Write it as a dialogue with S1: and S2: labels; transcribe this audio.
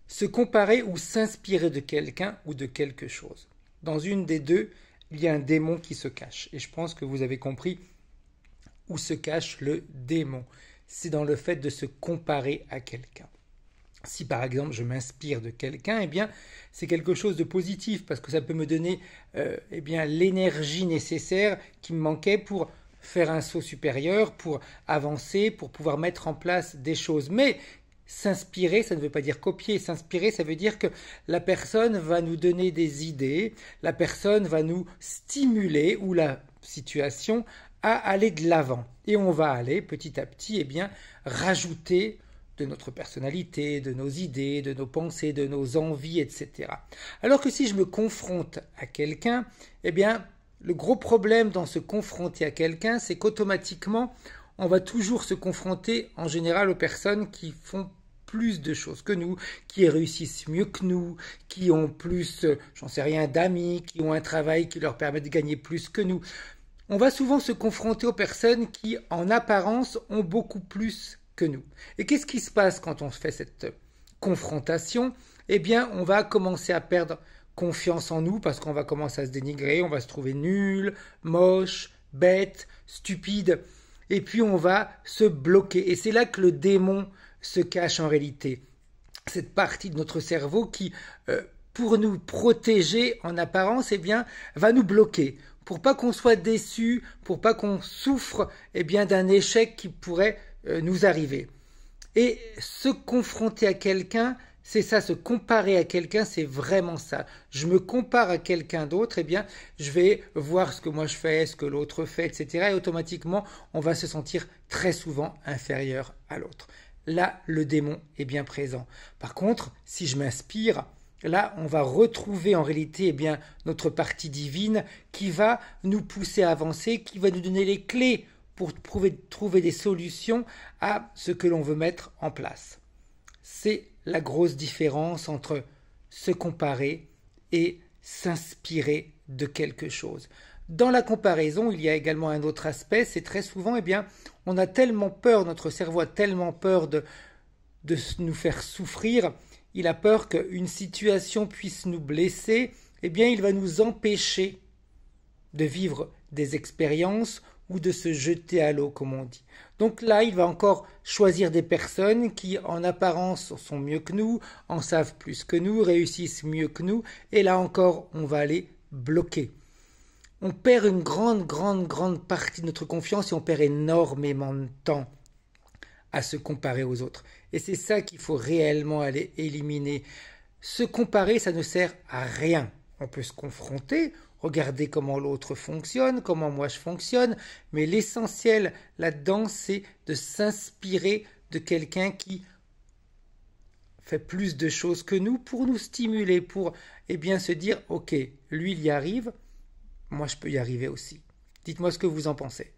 S1: Se comparer ou s'inspirer de quelqu'un ou de quelque chose. Dans une des deux, il y a un démon qui se cache. Et je pense que vous avez compris où se cache le démon. C'est dans le fait de se comparer à quelqu'un. Si par exemple je m'inspire de quelqu'un, eh bien c'est quelque chose de positif parce que ça peut me donner eh bien l'énergie nécessaire qui me manquait pour faire un saut supérieur, pour avancer, pour pouvoir mettre en place des choses. Mais s'inspirer, ça ne veut pas dire copier. S'inspirer, ça veut dire que la personne va nous donner des idées, la personne va nous stimuler ou la situation à aller de l'avant. Et on va aller petit à petit, eh bien, rajouter de notre personnalité, de nos idées, de nos pensées, de nos envies, etc. Alors que si je me confronte à quelqu'un, eh bien, le gros problème dans se confronter à quelqu'un, c'est qu'automatiquement, on va toujours se confronter en général aux personnes qui font plus de choses que nous, qui réussissent mieux que nous, qui ont plus, j'en sais rien, d'amis, qui ont un travail qui leur permet de gagner plus que nous. On va souvent se confronter aux personnes qui, en apparence, ont beaucoup plus que nous. Et qu'est-ce qui se passe quand on fait cette confrontation? Eh bien, on va commencer à perdre confiance en nous parce qu'on va commencer à se dénigrer, on va se trouver nul, moche, bête, stupide, et puis on va se bloquer. Et c'est là que le démon se cache en réalité. Cette partie de notre cerveau qui, pour nous protéger en apparence, eh bien, va nous bloquer. Pour pas qu'on soit déçu, pour pas qu'on souffre eh bien, d'un échec qui pourrait nous arriver. Et se confronter à quelqu'un, c'est ça, se comparer à quelqu'un, c'est vraiment ça. Je me compare à quelqu'un d'autre, eh bien, je vais voir ce que moi je fais, ce que l'autre fait, etc. Et automatiquement, on va se sentir très souvent inférieur à l'autre. Là, le démon est bien présent. Par contre, si je m'inspire, là, on va retrouver en réalité eh bien, notre partie divine qui va nous pousser à avancer, qui va nous donner les clés pour trouver des solutions à ce que l'on veut mettre en place. C'est la grosse différence entre se comparer et s'inspirer de quelque chose. Dans la comparaison, il y a également un autre aspect, c'est très souvent, eh bien, on a tellement peur, notre cerveau a tellement peur de nous faire souffrir, il a peur qu'une situation puisse nous blesser, eh bien, il va nous empêcher de vivre des expériences ou de se jeter à l'eau, comme on dit. Donc là, il va encore choisir des personnes qui, en apparence, sont mieux que nous, en savent plus que nous, réussissent mieux que nous, et là encore, on va les bloquer. On perd une grande partie de notre confiance et on perd énormément de temps à se comparer aux autres. Et c'est ça qu'il faut réellement aller éliminer. Se comparer, ça ne sert à rien. On peut se confronter, regarder comment l'autre fonctionne, comment moi je fonctionne, mais l'essentiel là-dedans, c'est de s'inspirer de quelqu'un qui fait plus de choses que nous pour nous stimuler, pour eh bien, se dire « Ok, lui il y arrive, moi je peux y arriver aussi ». Dites-moi ce que vous en pensez.